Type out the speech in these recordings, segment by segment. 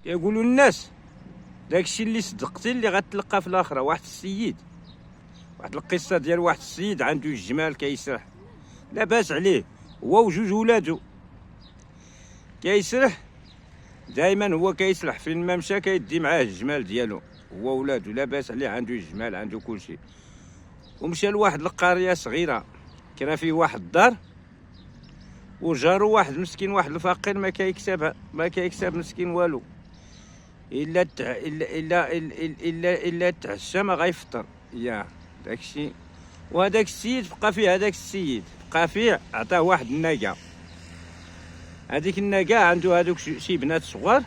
كيقولوا الناس داكشي اللي صدقتي اللي غتلقى في الاخره. واحد السيد، واحد القصه ديال واحد السيد عنده الجمال كيسرح، لاباس عليه هو وجوج ولادو. كيسرح دائما، هو كيسرح فين ما مشى كيدي معاه الجمال ديالو هو ولادو، لاباس عليه، عنده الجمال، عنده كلشي. ومشى لواحد القريه صغيره كرا فيه واحد الدار، وجارو واحد مسكين، واحد الفقير ما كيكسب مسكين والو، الا الا تعشى ما غيفطر. يا داكشي. وهذاك السيد بقى فيه عطاه واحد الناقه. هذيك الناقه عنده هذوك شي بنات صغار،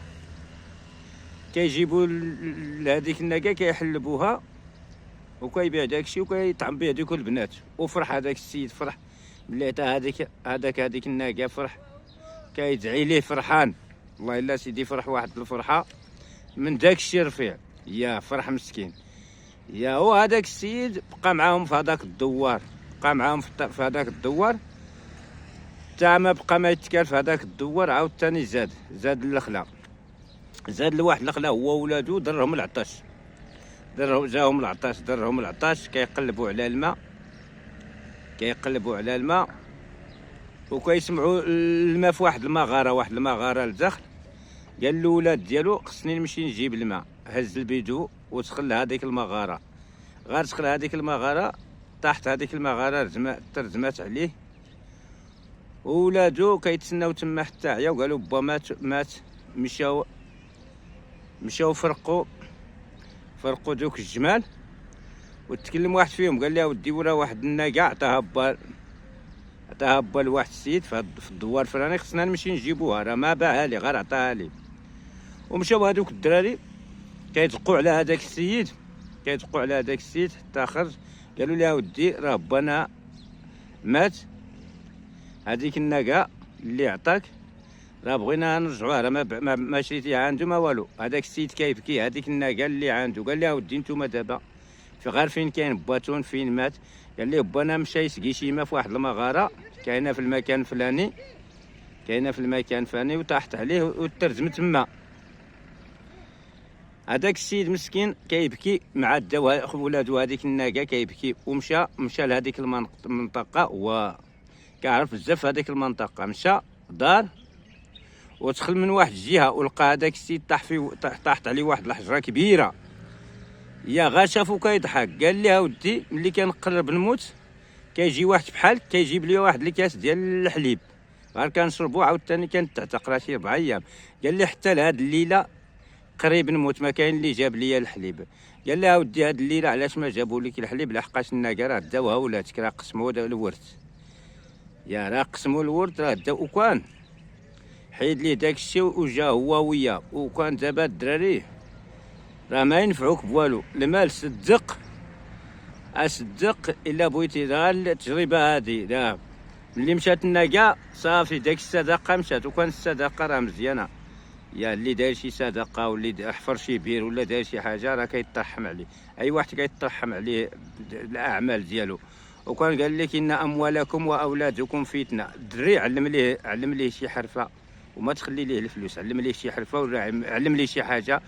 كيجيبوا لهذيك الناقه كيحلبوها وكيبيع داكشي وكيطعم به هذوك البنات. وفرح هذاك السيد، فرح ملي عطاه هذيك الناقه، فرح كيدعي ليه فرحان. والله الا سيدي فرح واحد الفرحه من داك الشيء رفيع. يا فرح مسكين. يا هو هذاك السيد بقى معاهم في هذاك الدوار، في هذاك الدوار تا ما بقى ما يتكال في هذاك الدوار. عاود ثاني زاد الخلا، زاد لواحد الخلا هو ولادو، درهم العطاش. كيقلبوا على الماء وكيسمعوا الماء في واحد المغاره لداخل. قال له ولاد ديالو خصني نمشي نجيب الماء. هز البيدو ودخل لهذيك المغاره. غير دخل هذيك المغاره، طاحت هذيك المغاره ترزمات عليه. وولادو كيتسناو تما حتى عيا وقالوا با مات. مشاو فرقوا دوك الجمال. وتكلم واحد فيهم قال لي اودي ورا واحد الناقه عطاها با لواحد السيد في الدوار الفلاني، خصنا نمشي نجيبوها، راه ما باعها لي، غير عطاها لي. ومشاو هذوك الدراري كيدقوا على هذاك السيد حتى خرج. قالوا لي اودي راه بانا مات، هذيك الناقه اللي عطاك راه بغينا نرجعوها، راه ما شريتيها عنده ما والو. هذاك السيد كيبكي، هذيك الناقه اللي عنده. قال لي اودي نتوما دابا في غير فين كاين باتون، فين مات. قال لي بانا مشى يسقي شي ماء في واحد المغاره كاينه في المكان الفلاني، وطاحت عليه وترزم تما. هذاك السيد مسكين كيبكي مع داو ولادو هذيك الناقه كيبكي. ومشى لهذيك المنطقه، وكيعرف بزاف هذيك المنطقه. مشى دار ودخل من واحد الجهه ولقى هذاك السيد طاحت عليه واحد الحجره كبيره. يا غا شافو كيضحك. قال لي اودي ملي كنقرب نموت كيجي واحد بحالك كيجيب لي واحد الكاس ديال الحليب، غير كنشربو. عاوتاني كانت تعتق شي 4 ايام. قال لي حتى لهاد الليله قريب نموت ما كاين اللي جاب لي الحليب. قال لي اودي هاد الليله علاش ما جابوا لك الحليب؟ لحقاش الناقه راه داوها ولادك، راه قسموا الورث. يا راه قسموا الورث، راه داو. وكان حيد ليه داك الشيء وجا هو وياه. وكان دابا الدراري راه ما ينفعوك بوالو. المال صدق الا بغيتي. غير التجربه هذه راه ملي مشات الناقه صافي داك الصدقه مشات. وكان الصدقه راه مزيانه. يا اللي داير شي صدقه واللي حفر شي بير ولا داير شي حاجه راه كيترحم عليه. اي واحد كيترحم عليه الاعمال ديالو. وكان قال لك ان اموالكم واولادكم فتنه. الدري علم ليه شي حرفه وما تخلي ليه الفلوس. علم ليه شي حرفه ولا علم ليه شي حاجه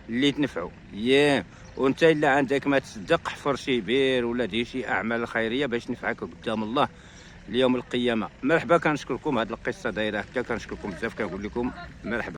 اللي تنفعو. وانت الا عندك ما تصدق، حفر شي بير ولا دير شي اعمال خيريه باش نفعك قدام الله اليوم القيامه. مرحبا، كنشكركم. هاد القصه دايره هكا، كنشكركم بزاف، كنقول لكم مرحبا.